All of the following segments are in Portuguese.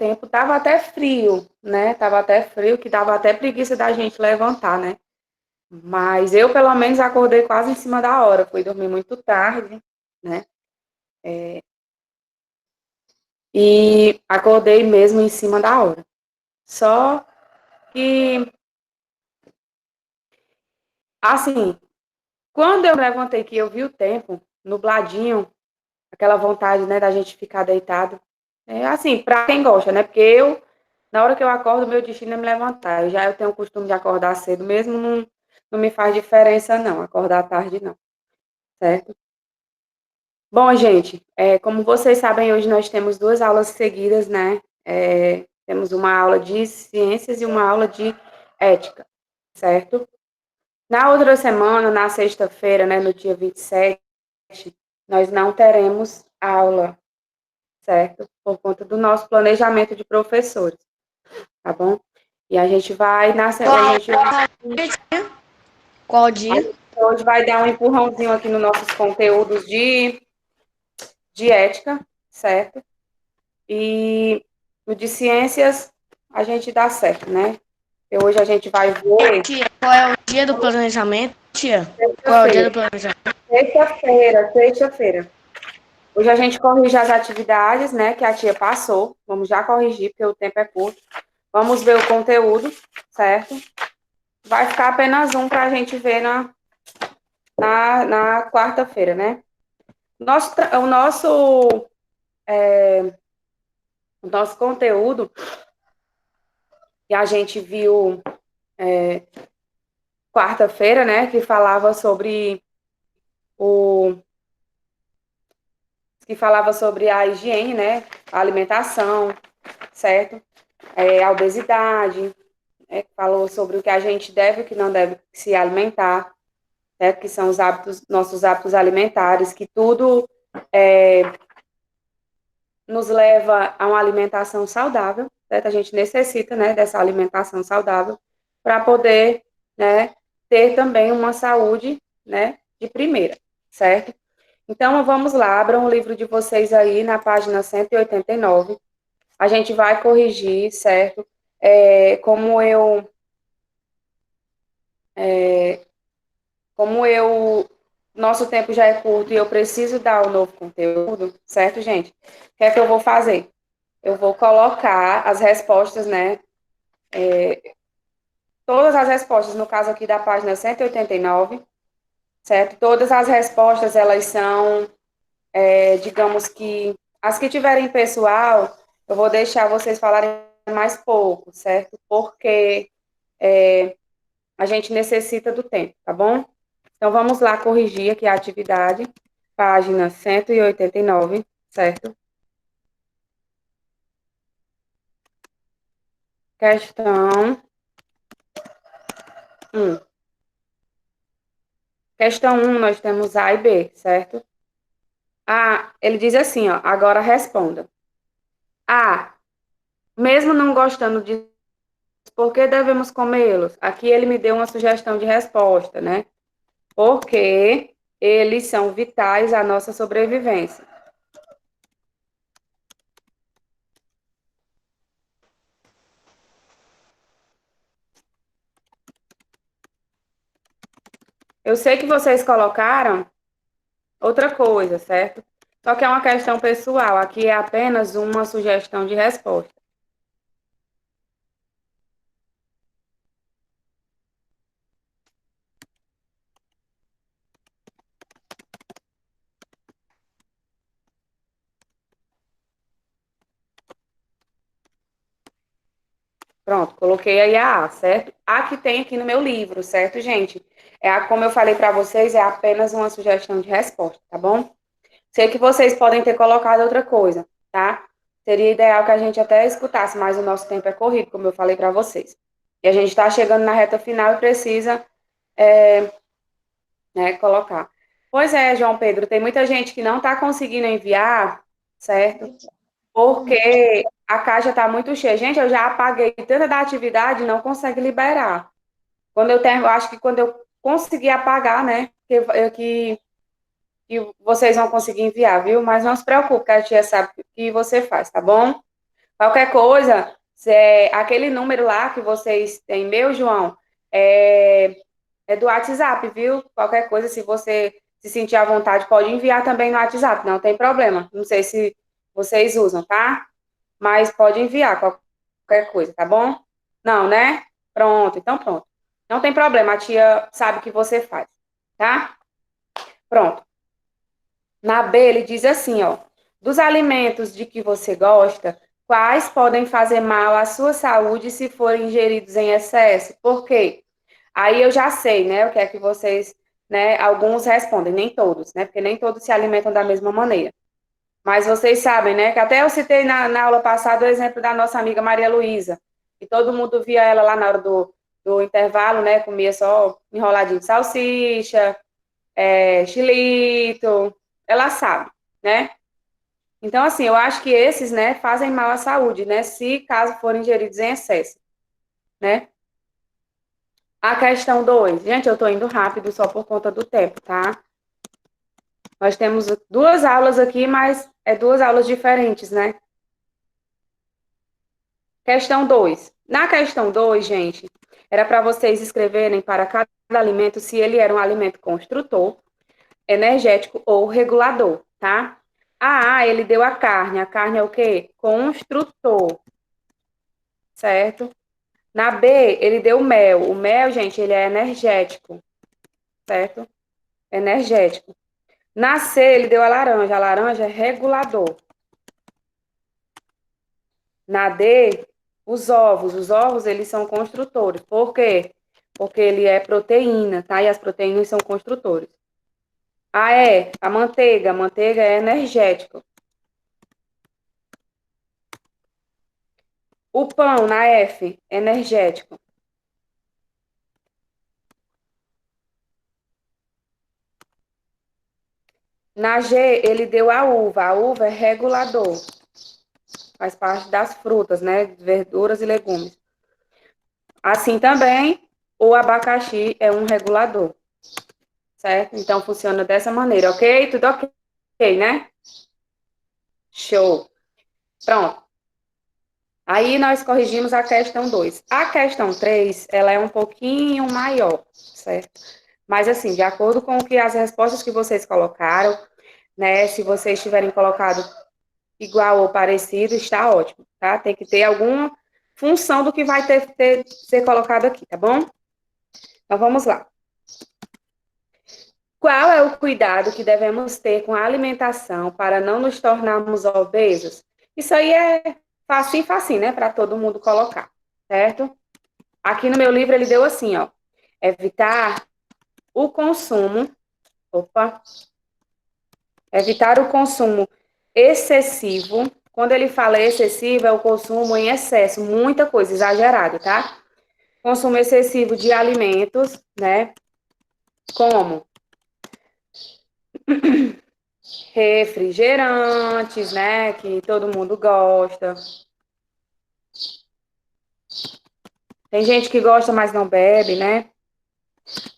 tempo, tava até frio, né? Tava até frio, que dava até preguiça da gente levantar, né? Mas eu, pelo menos, acordei quase em cima da hora. Fui dormir muito tarde, né? E acordei mesmo em cima da hora. Só que, assim, quando eu levantei que eu vi o tempo, nubladinho, aquela vontade, né, da gente ficar deitado. É assim, para quem gosta, né? Porque eu, na hora que eu acordo, meu destino é me levantar. Eu tenho o costume de acordar cedo, mesmo não me faz diferença, não, acordar tarde, não, certo? Bom, gente, como vocês sabem, hoje nós temos duas aulas seguidas, né? Temos uma aula de ciências e uma aula de ética, certo? Na outra semana, na sexta-feira, né, no dia 27, nós não teremos aula, certo? Por conta do nosso planejamento de professores, tá bom? E a gente vai, Qual a dia? gente hoje vai dar um empurrãozinho aqui nos nossos conteúdos de ética, certo? E no de ciências a gente dá certo, né? E hoje a gente vai ver Tia, qual é o dia do planejamento, tia? Qual é o dia do sexta-feira, planejamento? sexta-feira. Hoje a gente corrige as atividades, né, que a tia passou. Vamos já corrigir, porque o tempo é curto. Vamos ver o conteúdo, certo? Vai ficar apenas um para a gente ver na quarta-feira, né? Nosso, o, nosso, o nosso conteúdo que a gente viu quarta-feira, né, que falava sobre o que falava sobre a higiene, né, a alimentação, certo? A obesidade, falou sobre o que a gente deve e o que não deve se alimentar, certo? Que são os hábitos, nossos hábitos alimentares, que tudo nos leva a uma alimentação saudável, certo? A gente necessita, né, dessa alimentação saudável para poder, né, ter também uma saúde, né, de primeira, certo? Então, vamos lá, abram o livro de vocês aí na página 189. A gente vai corrigir, certo? Como nosso tempo já é curto e eu preciso dar o novo conteúdo, certo, gente? O que é que eu vou fazer? Eu vou colocar as respostas, né? Todas as respostas, no caso aqui da página 189, certo? Todas as respostas, elas são, digamos que, as que tiverem pessoal, eu vou deixar vocês falarem mais pouco, certo? Porque a gente necessita do tempo, tá bom? Então, vamos lá corrigir aqui a atividade, página 189, certo? Questão 1. Questão 1, nós temos A e B, certo? A, ele diz assim, ó, agora responda. A, mesmo não gostando de por que devemos comê-los? Aqui ele me deu uma sugestão de resposta, né? Porque eles são vitais à nossa sobrevivência. Eu sei que vocês colocaram outra coisa, certo? Só que é uma questão pessoal. Aqui é apenas uma sugestão de resposta. Pronto, coloquei aí a A, certo? A que tem aqui no meu livro, certo, gente? Como eu falei para vocês, é apenas uma sugestão de resposta, tá bom? Sei que vocês podem ter colocado outra coisa, tá? Seria ideal que a gente até escutasse, mas o nosso tempo é corrido, como eu falei para vocês. E a gente está chegando na reta final e precisa, né, colocar. Pois é, João Pedro, tem muita gente que não está conseguindo enviar, certo? Porque a caixa está muito cheia. Gente, eu já apaguei tanta da atividade, não consegue liberar. Eu acho que quando eu conseguir apagar, né, que vocês vão conseguir enviar, viu? Mas não se preocupe, que a tia sabe o que você faz, tá bom? Qualquer coisa, aquele número lá que vocês têm, meu, João, é do WhatsApp, viu? Qualquer coisa, se você se sentir à vontade, pode enviar também no WhatsApp, não tem problema. Não sei se vocês usam, tá? Mas pode enviar qualquer coisa, tá bom? Não, né? Pronto, então pronto. Não tem problema, a tia sabe o que você faz, tá? Pronto. Na B, ele diz assim, ó. Dos alimentos de que você gosta, quais podem fazer mal à sua saúde se forem ingeridos em excesso? Por quê? Aí eu já sei, né, o que é que vocês, né, alguns respondem, nem todos, né, porque nem todos se alimentam da mesma maneira. Mas vocês sabem, né, que até eu citei na aula passada o exemplo da nossa amiga Maria Luísa, que todo mundo via ela lá na hora do intervalo, né, comia só enroladinho de salsicha, chilito, ela sabe, né? Então, assim, eu acho que esses, né, fazem mal à saúde, né, se caso forem ingeridos em excesso, né? A questão 2, gente, eu tô indo rápido só por conta do tempo, tá? Nós temos duas aulas aqui, mas é duas aulas diferentes, né? Questão 2. Na questão 2, gente, era para vocês escreverem para cada alimento se ele era um alimento construtor, energético ou regulador, tá? A, ele deu a carne. A carne é o quê? Construtor, certo? Na B, ele deu o mel. O mel, gente, ele é energético, certo? Energético. Na C, ele deu a laranja. A laranja é regulador. Na D, os ovos. Os ovos, eles são construtores. Por quê? Porque ele é proteína, tá? E as proteínas são construtores. A E, a manteiga. A manteiga é energético. O pão, na F, energético. Na G, ele deu a uva. A uva é regulador. Faz parte das frutas, né? Verduras e legumes. Assim também, o abacaxi é um regulador, certo? Então, funciona dessa maneira, ok? Tudo ok, né? Show. Pronto. Aí, nós corrigimos a questão 2. A questão 3, ela é um pouquinho maior, certo? Mas, assim, de acordo com as respostas que vocês colocaram, né? Se vocês tiverem colocado igual ou parecido, está ótimo, tá? Tem que ter alguma função do que vai ser colocado aqui, tá bom? Então, vamos lá. Qual é o cuidado que devemos ter com a alimentação para não nos tornarmos obesos? Isso aí é facinho, facinho, né? Para todo mundo colocar, certo? Aqui no meu livro ele deu assim, ó. Evitar o consumo, opa, evitar o consumo excessivo. Quando ele fala excessivo, é o consumo em excesso, muita coisa, exagerado, tá? Consumo excessivo de alimentos, né? Como refrigerantes, né? Que todo mundo gosta. Tem gente que gosta, mas não bebe, né?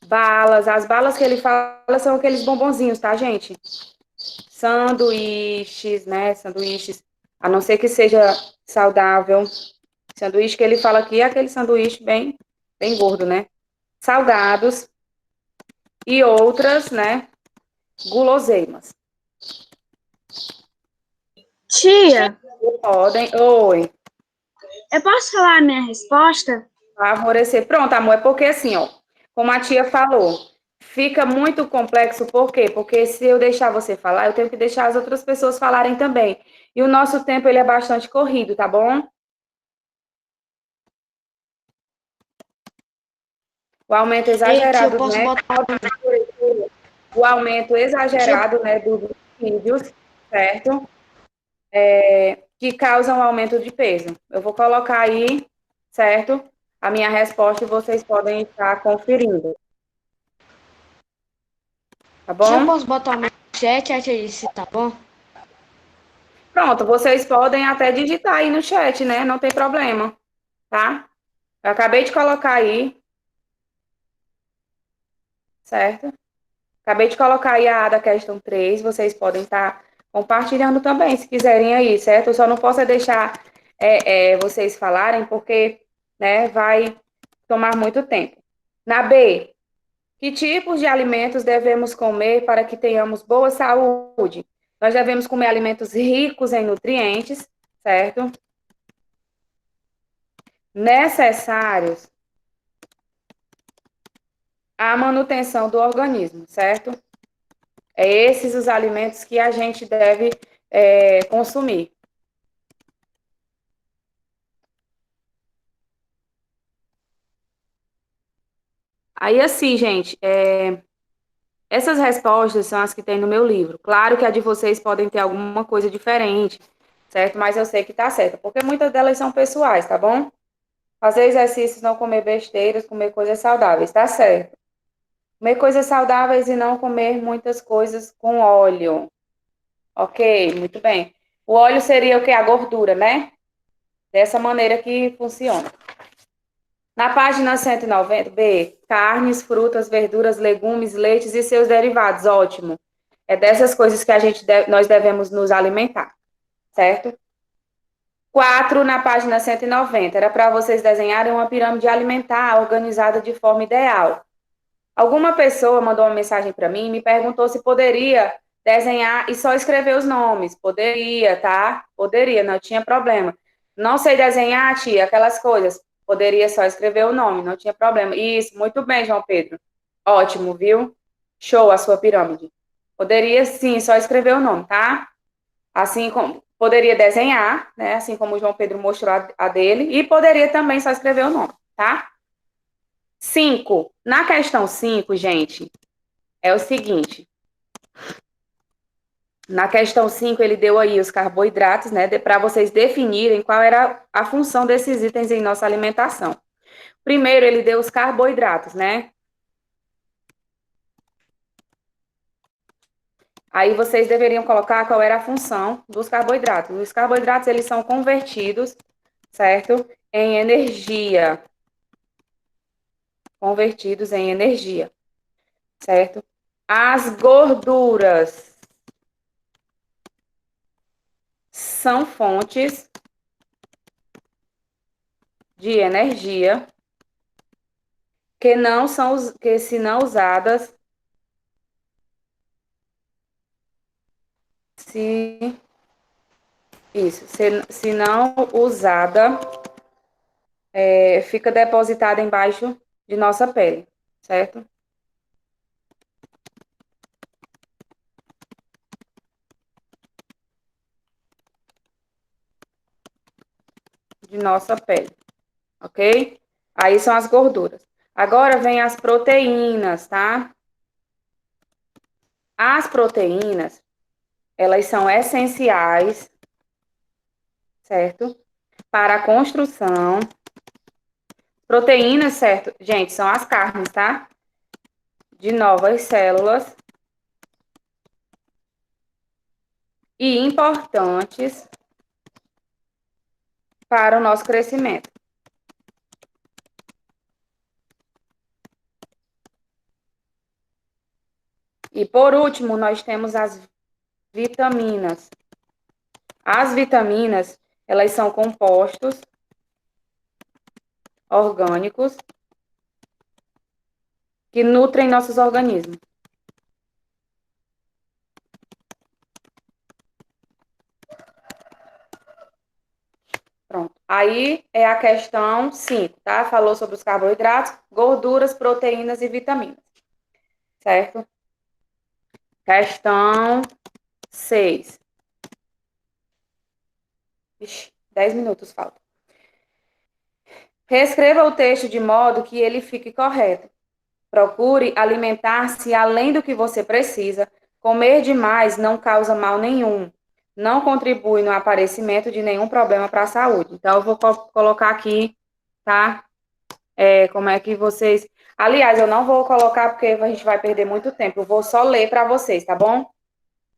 Balas. As balas que ele fala são aqueles bombonzinhos, tá, gente? Sanduíches, né? Sanduíches. A não ser que seja saudável. Sanduíche que ele fala aqui é aquele sanduíche bem gordo, né? Salgados e outras, né? Guloseimas. Tia, Podem. Oi. eu posso falar a minha resposta? Favorecer. Pronto, amor, é porque assim, ó, como a tia falou, fica muito complexo, por quê? Porque se eu deixar você falar, eu tenho que deixar as outras pessoas falarem também. E o nosso tempo, ele é bastante corrido, tá bom? O aumento Ei, tia, eu exagerado, posso né? botar. O aumento Tia, exagerado, né, dos vídeos, certo? Que causam aumento de peso. Eu vou colocar aí, certo? A minha resposta e vocês podem estar conferindo, tá tia, eu bom? posso botar o meu chat, a tia disse, tá bom? Pronto, vocês podem até digitar aí no chat, né? Não tem problema, tá? Eu acabei de colocar aí, certo? Acabei de colocar aí a da questão 3. Vocês podem estar compartilhando também, se quiserem aí, certo? Eu só não posso é deixar vocês falarem, porque, né, vai tomar muito tempo. Na B, que tipos de alimentos devemos comer para que tenhamos boa saúde? Nós devemos comer alimentos ricos em nutrientes, certo? Necessários à manutenção do organismo, certo? É esses os alimentos que a gente deve consumir. Aí, assim, gente, essas respostas são as que tem no meu livro. Claro que a de vocês podem ter alguma coisa diferente, certo? Mas eu sei que tá certa, porque muitas delas são pessoais, tá bom? Fazer exercícios, não comer besteiras, comer coisas saudáveis, tá certo? Comer coisas saudáveis e não comer muitas coisas com óleo. Ok, muito bem. O óleo seria o quê? A gordura, né? Dessa maneira que funciona. Na página 190, B, carnes, frutas, verduras, legumes, leites e seus derivados. Ótimo. É dessas coisas que nós devemos nos alimentar, certo? 4, na página 190, era para vocês desenharem uma pirâmide alimentar organizada de forma ideal. Alguma pessoa mandou uma mensagem para mim e me perguntou se poderia desenhar e só escrever os nomes. Poderia, tá? Poderia, não tinha problema. Não sei desenhar, tia, aquelas coisas. Poderia só escrever o nome, não tinha problema. Isso, muito bem, João Pedro. Ótimo, viu? Show a sua pirâmide. Poderia sim, só escrever o nome, tá? Assim como poderia desenhar, né? Assim como o João Pedro mostrou a dele, e poderia também só escrever o nome, tá? 5. Na questão 5, gente, é o seguinte. Na questão 5, ele deu aí os carboidratos, né? Para vocês definirem qual era a função desses itens em nossa alimentação. Primeiro, ele deu os carboidratos, né? Aí vocês deveriam colocar qual era a função dos carboidratos. Os carboidratos, eles são convertidos, certo? Em energia. Convertidos em energia, certo? As gorduras são fontes de energia que se não usadas, se não usada, fica depositada embaixo de nossa pele, certo? De nossa pele, ok? Aí são as gorduras. Agora vem as proteínas, tá? As proteínas, elas são essenciais, certo? Para a construção. Proteínas, certo? Gente, são as carnes, tá? De novas células. E importantes para o nosso crescimento. E por último, nós temos as vitaminas. As vitaminas, elas são compostos orgânicos que nutrem nossos organismos. Pronto. Aí é a questão 5, tá? Falou sobre os carboidratos, gorduras, proteínas e vitaminas. Certo? Questão 6. 10 minutos falta. Reescreva o texto de modo que ele fique correto. Procure alimentar-se além do que você precisa. Comer demais não causa mal nenhum. Não contribui no aparecimento de nenhum problema para a saúde. Então, eu vou colocar aqui, tá? Como é que vocês... Aliás, eu não vou colocar porque a gente vai perder muito tempo. Eu vou só ler para vocês, tá bom?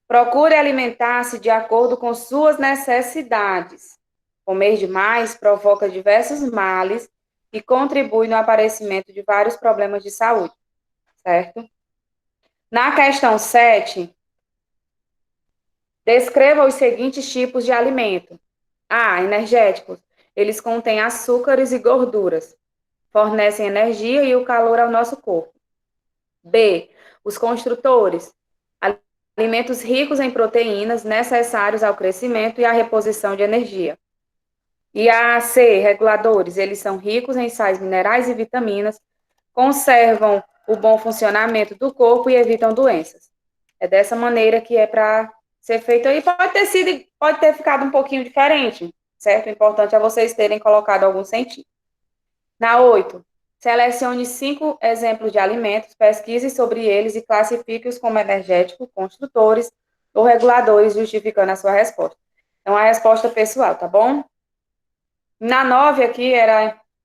Procure alimentar-se de acordo com suas necessidades. Comer demais provoca diversos males e contribui no aparecimento de vários problemas de saúde, certo? Na questão 7, descreva os seguintes tipos de alimento. A, energéticos. Eles contêm açúcares e gorduras. Fornecem energia e o calor ao nosso corpo. B, os construtores. Alimentos ricos em proteínas necessários ao crescimento e à reposição de energia. E a C, reguladores. Eles são ricos em sais minerais e vitaminas, conservam o bom funcionamento do corpo e evitam doenças. É dessa maneira que é para ser feito aí. Pode ter ficado um pouquinho diferente, certo? O importante é vocês terem colocado algum sentido. Na 8, selecione 5 exemplos de alimentos, pesquise sobre eles e classifique-os como energéticos, construtores ou reguladores, justificando a sua resposta. Então, a resposta pessoal, tá bom? Na 9 aqui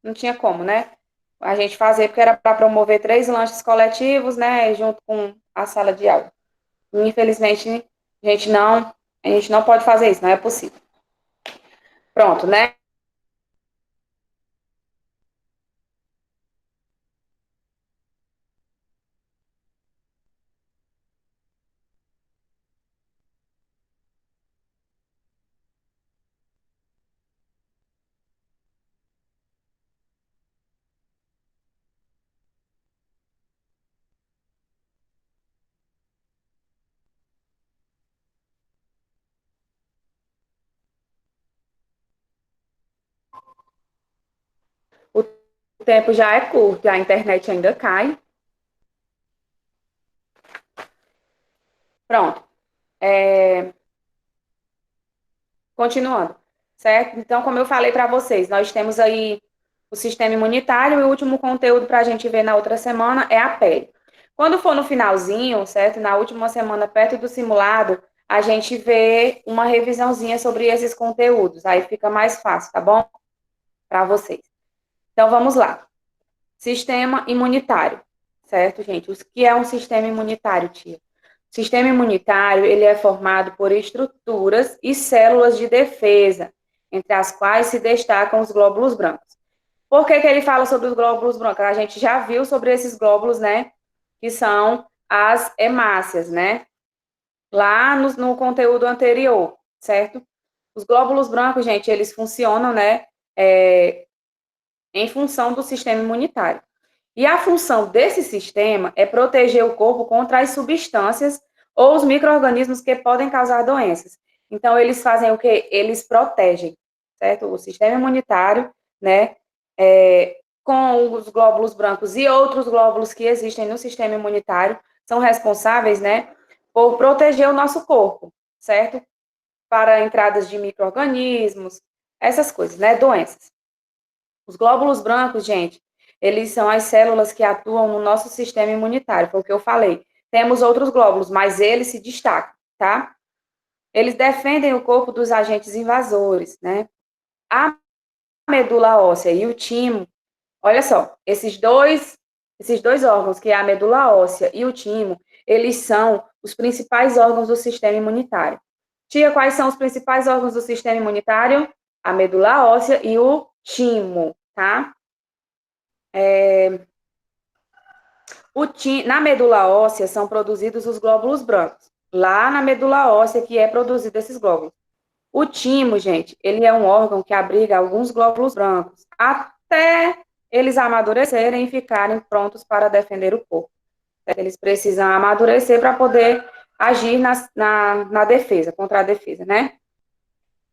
não tinha como, né? A gente fazer, porque era para promover 3 lanches coletivos, né? Junto com a sala de aula. Infelizmente, a gente não pode fazer isso, não é possível. Pronto, né? O tempo já é curto, a internet ainda cai. Pronto. Continuando, certo? Então, como eu falei para vocês, nós temos aí o sistema imunitário e o último conteúdo para a gente ver na outra semana é a pele. Quando for no finalzinho, certo? Na última semana, perto do simulado, a gente vê uma revisãozinha sobre esses conteúdos. Aí fica mais fácil, tá bom? Para vocês. Então, vamos lá. Sistema imunitário, certo, gente? O que é um sistema imunitário, tia? O sistema imunitário, ele é formado por estruturas e células de defesa, entre as quais se destacam os glóbulos brancos. Por que ele fala sobre os glóbulos brancos? A gente já viu sobre esses glóbulos, né? Que são as hemácias, né? Lá no conteúdo anterior, certo? Os glóbulos brancos, gente, eles funcionam, né? Em função do sistema imunitário. E a função desse sistema é proteger o corpo contra as substâncias ou os micro-organismos que podem causar doenças. Então, eles fazem o quê? Eles protegem, certo? O sistema imunitário, né? Com os glóbulos brancos e outros glóbulos que existem no sistema imunitário, são responsáveis, né? Por proteger o nosso corpo, certo? Para entradas de micro-organismos, essas coisas, né? Doenças. Os glóbulos brancos, gente, eles são as células que atuam no nosso sistema imunitário, foi o que eu falei. Temos outros glóbulos, mas eles se destacam, tá? Eles defendem o corpo dos agentes invasores, né? A medula óssea e o timo, olha só, esses dois órgãos, que é a medula óssea e o timo, eles são os principais órgãos do sistema imunitário. Tia, quais são os principais órgãos do sistema imunitário? A medula óssea e o timo, tá? Na medula óssea são produzidos os glóbulos brancos. Lá na medula óssea que é produzido esses glóbulos. O timo, gente, ele é um órgão que abriga alguns glóbulos brancos até eles amadurecerem e ficarem prontos para defender o corpo. Eles precisam amadurecer para poder agir na defesa, contra a defesa, né?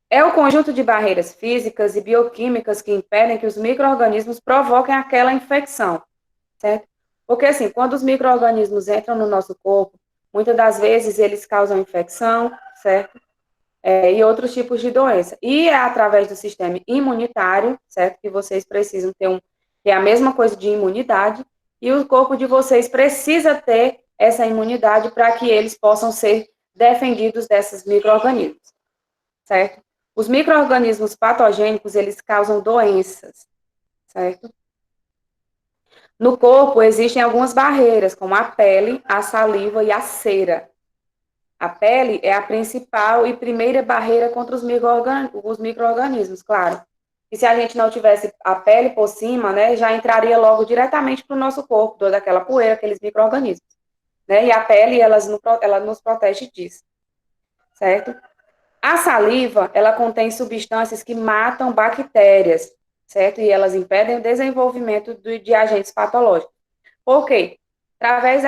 É o conjunto de barreiras físicas e bioquímicas que impedem que os micro-organismos provoquem aquela infecção, certo? Porque, assim, quando os micro-organismos entram no nosso corpo, muitas das vezes eles causam infecção, certo? E outros tipos de doença. E é através do sistema imunitário, certo? Que vocês precisam ter a mesma coisa de imunidade, e o corpo de vocês precisa ter essa imunidade para que eles possam ser defendidos desses micro-organismos, certo? Os micro-organismos patogênicos, eles causam doenças, certo? No corpo existem algumas barreiras, como a pele, a saliva e a cera. A pele é a principal e primeira barreira contra os micro-organismos, claro. E se a gente não tivesse a pele por cima, né, já entraria logo diretamente para o nosso corpo, toda aquela poeira, aqueles micro-organismos. Né? E a pele, ela nos protege disso, certo? A saliva, ela contém substâncias que matam bactérias, certo? E elas impedem o desenvolvimento de agentes patológicos. Por quê? Através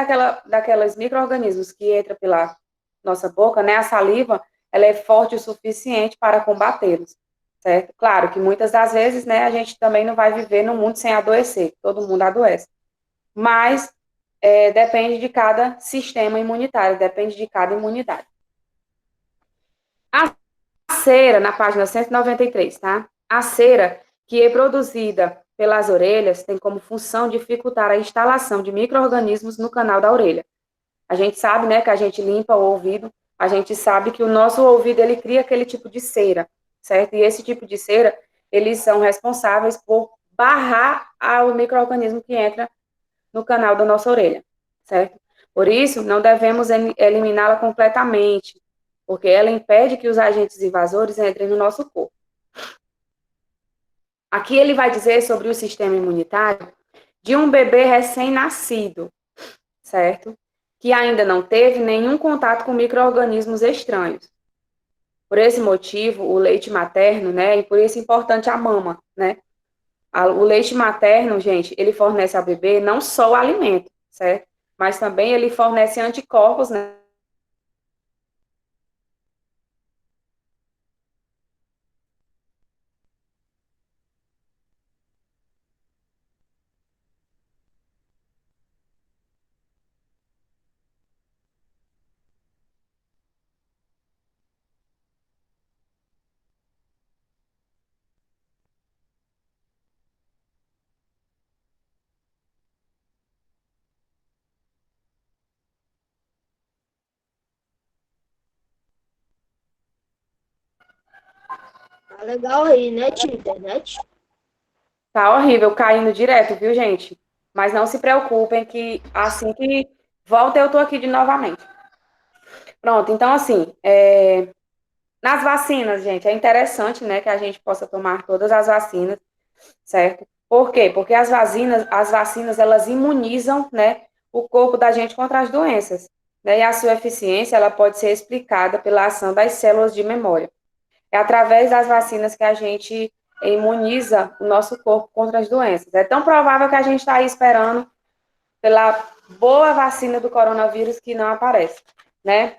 daqueles micro-organismos que entram pela nossa boca, né, a saliva, ela é forte o suficiente para combatê-los, certo? Claro que muitas das vezes, né, a gente também não vai viver no mundo sem adoecer, todo mundo adoece. Mas depende de cada sistema imunitário, depende de cada imunidade. A cera, na página 193, tá? A cera, que é produzida pelas orelhas, tem como função dificultar a instalação de micro-organismos no canal da orelha. A gente sabe, né, que a gente limpa o ouvido, a gente sabe que o nosso ouvido, ele cria aquele tipo de cera, certo? E esse tipo de cera, eles são responsáveis por barrar o micro-organismo que entra no canal da nossa orelha, certo? Por isso, não devemos eliminá-la completamente, porque ela impede que os agentes invasores entrem no nosso corpo. Aqui ele vai dizer sobre o sistema imunitário de um bebê recém-nascido, certo? Que ainda não teve nenhum contato com micro-organismos estranhos. Por esse motivo, o leite materno, né, e por isso é importante a mama, né? O leite materno, gente, ele fornece ao bebê não só o alimento, certo? Mas também ele fornece anticorpos, né? Tá legal aí, né, tia, internet? Tá horrível, caindo direto, viu, gente? Mas não se preocupem que assim que volta eu tô aqui de novamente. Pronto, então assim, nas vacinas, gente, é interessante, né, que a gente possa tomar todas as vacinas, certo? Por quê? Porque as vacinas, elas imunizam, né, o corpo da gente contra as doenças, né? E a sua eficiência, ela pode ser explicada pela ação das células de memória. É através das vacinas que a gente imuniza o nosso corpo contra as doenças. É tão provável que a gente está aí esperando pela boa vacina do coronavírus que não aparece, né?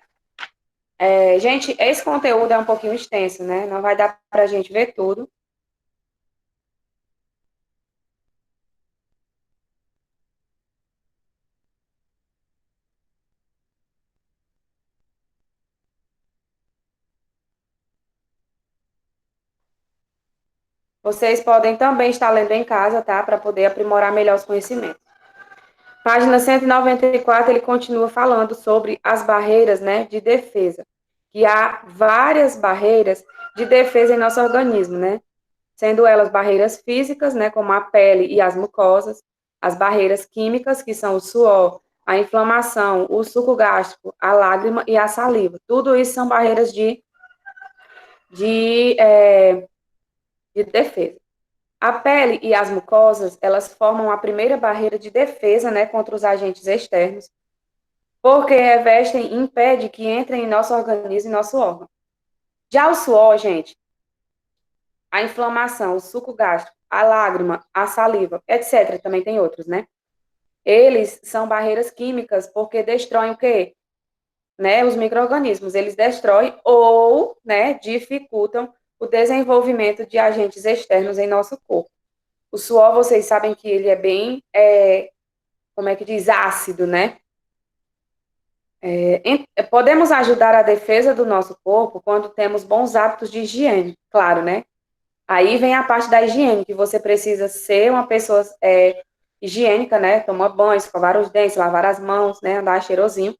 Gente, esse conteúdo é um pouquinho extenso, né? Não vai dar para a gente ver tudo. Vocês podem também estar lendo em casa, tá? Para poder aprimorar melhor os conhecimentos. Página 194, ele continua falando sobre as barreiras, né, de defesa. Que há várias barreiras de defesa em nosso organismo, né? Sendo elas barreiras físicas, né, como a pele e as mucosas, as barreiras químicas, que são o suor, a inflamação, o suco gástrico, a lágrima e a saliva. Tudo isso são barreiras de, é, de defesa. A pele e as mucosas, elas formam a primeira barreira de defesa, né, contra os agentes externos, porque revestem e impede que entrem em nosso organismo e nosso órgão. Já o suor, gente, a inflamação, o suco gástrico, a lágrima, a saliva, etc., também tem outros, né? Eles são barreiras químicas porque destroem o quê? Né, os micro-organismos. Eles destroem ou, né, dificultam o desenvolvimento de agentes externos em nosso corpo. O suor, vocês sabem que ele é bem, como é que diz, ácido, né? Podemos ajudar a defesa do nosso corpo quando temos bons hábitos de higiene, claro, né? Aí vem a parte da higiene, que você precisa ser uma pessoa higiênica, né? Tomar banho, escovar os dentes, lavar as mãos, né? Andar cheirosinho,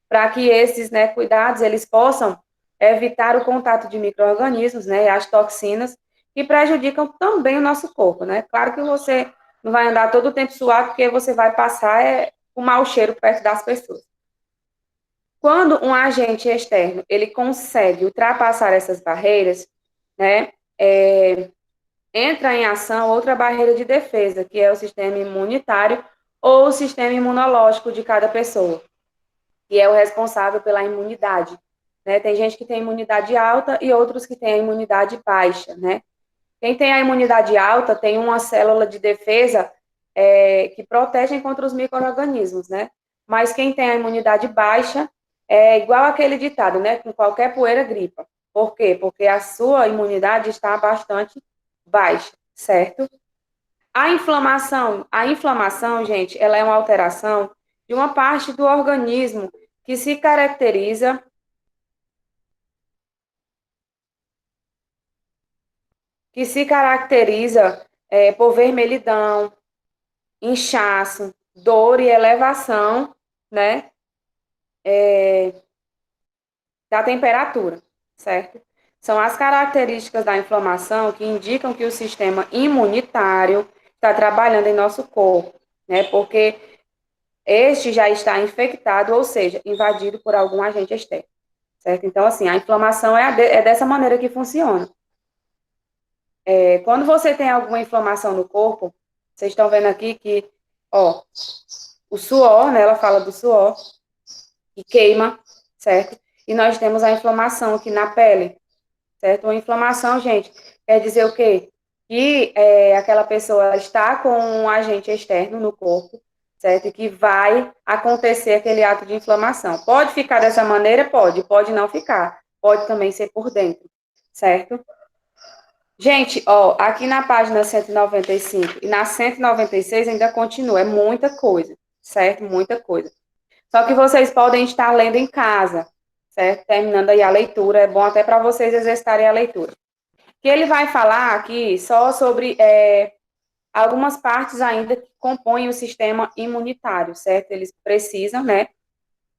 para que esses, né, cuidados, eles possam evitar o contato de micro-organismos, né? E as toxinas, que prejudicam também o nosso corpo, né? Claro que você não vai andar todo o tempo suado, porque você vai passar o mau cheiro perto das pessoas. Quando um agente externo, ele consegue ultrapassar essas barreiras, né? Entra em ação outra barreira de defesa, que é o sistema imunitário ou o sistema imunológico de cada pessoa, que é o responsável pela imunidade, né? Tem gente que tem imunidade alta e outros que têm a imunidade baixa, né? Quem tem a imunidade alta tem uma célula de defesa que protegem contra os micro-organismos, né? Mas quem tem a imunidade baixa é igual aquele ditado, né? Com qualquer poeira gripa. Por quê? Porque a sua imunidade está bastante baixa, certo? A inflamação, gente, ela é uma alteração de uma parte do organismo que se caracteriza por vermelhidão, inchaço, dor e elevação, né, da temperatura, certo? São as características da inflamação que indicam que o sistema imunitário está trabalhando em nosso corpo, né? Porque este já está infectado, ou seja, invadido por algum agente externo, certo? Então, assim, a inflamação é dessa maneira que funciona. Quando você tem alguma inflamação no corpo, vocês estão vendo aqui que, ó, o suor, né? Ela fala do suor, que queima, certo? E nós temos a inflamação aqui na pele, certo? Uma inflamação, gente, quer dizer o quê? Que aquela pessoa está com um agente externo no corpo, certo? E que vai acontecer aquele ato de inflamação. Pode ficar dessa maneira? Pode não ficar. Pode também ser por dentro, certo? Gente, ó, aqui na página 195 e na 196 ainda continua, é muita coisa, certo? Muita coisa. Só que vocês podem estar lendo em casa, certo? Terminando aí a leitura, é bom até para vocês exercitarem a leitura. Que ele vai falar aqui só sobre algumas partes ainda que compõem o sistema imunitário, certo? Eles precisam, né?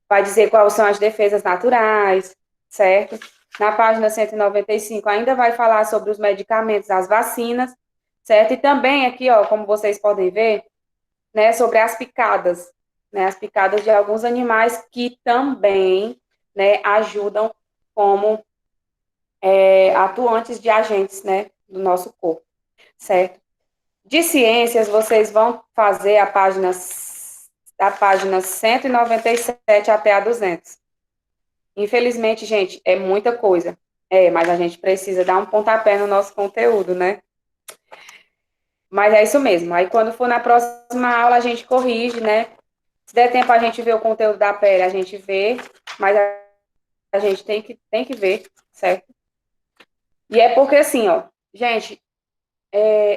Vai dizer quais são as defesas naturais, certo? Na página 195 ainda vai falar sobre os medicamentos, as vacinas, certo? E também aqui, ó, como vocês podem ver, né, sobre as picadas, né, as picadas de alguns animais que também, né, ajudam como atuantes de agentes, né, do nosso corpo, certo? De ciências, vocês vão fazer da página 197 até a 200. Infelizmente, gente, é muita coisa. Mas a gente precisa dar um pontapé no nosso conteúdo, né? Mas é isso mesmo. Aí, quando for na próxima aula, a gente corrige, né? Se der tempo a gente ver o conteúdo da pele, a gente vê, mas a gente tem que ver, certo? E é porque, assim, ó, gente,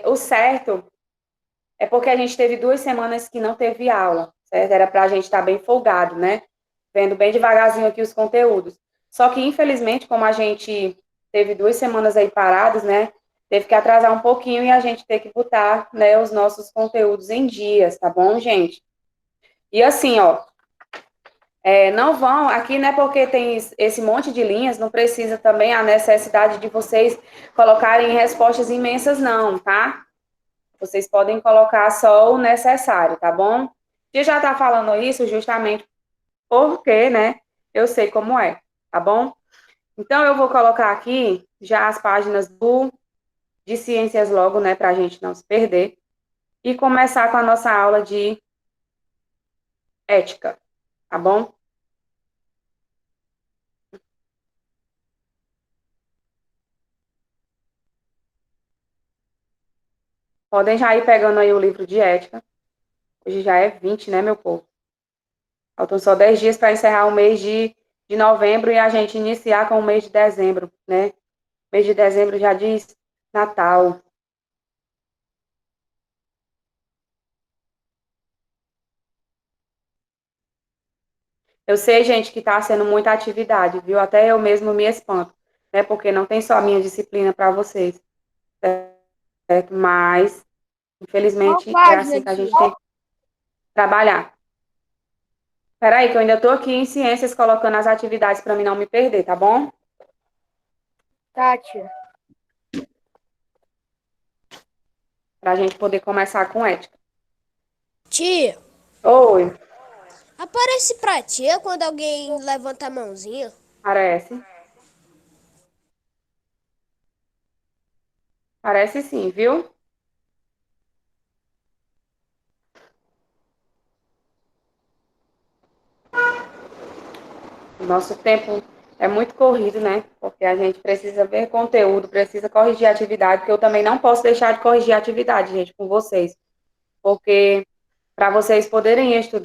o certo é porque a gente teve 2 semanas que não teve aula, certo? Era para a gente estar bem folgado, né? Vendo bem devagarzinho aqui os conteúdos. Só que, infelizmente, como a gente teve 2 semanas aí parados, né? Teve que atrasar um pouquinho e a gente ter que botar, né, os nossos conteúdos em dias, tá bom, gente? E assim, ó, não vão, aqui não é porque tem esse monte de linhas, não precisa também a necessidade de vocês colocarem respostas imensas, não, tá? Vocês podem colocar só o necessário, tá bom? E já tá falando isso justamente porque, né, eu sei como é, tá bom? Então, eu vou colocar aqui já as páginas de ciências logo, né, pra gente não se perder, e começar com a nossa aula de ética, tá bom? Podem já ir pegando aí o livro de ética. Hoje já é 20, né, meu povo? Faltam só 10 dias para encerrar o mês de novembro e a gente iniciar com o mês de dezembro, né? Mês de dezembro já diz Natal. Eu sei, gente, que está sendo muita atividade, viu? Até eu mesmo me espanto, né? Porque não tem só a minha disciplina para vocês, certo? Mas, Qual infelizmente, é página, assim que a gente tia? tem que trabalhar. Peraí, que eu ainda estou aqui em ciências colocando as atividades para mim não me perder, tá bom? Tá, tia. Para a gente poder começar com ética. Tia, Oi, aparece pra tia quando alguém levanta a mãozinha? parece. Parece sim, viu? O nosso tempo é muito corrido, né? Porque a gente precisa ver conteúdo, precisa corrigir a atividade, porque eu também não posso deixar de corrigir a atividade, gente, com vocês. Porque para vocês poderem estudar,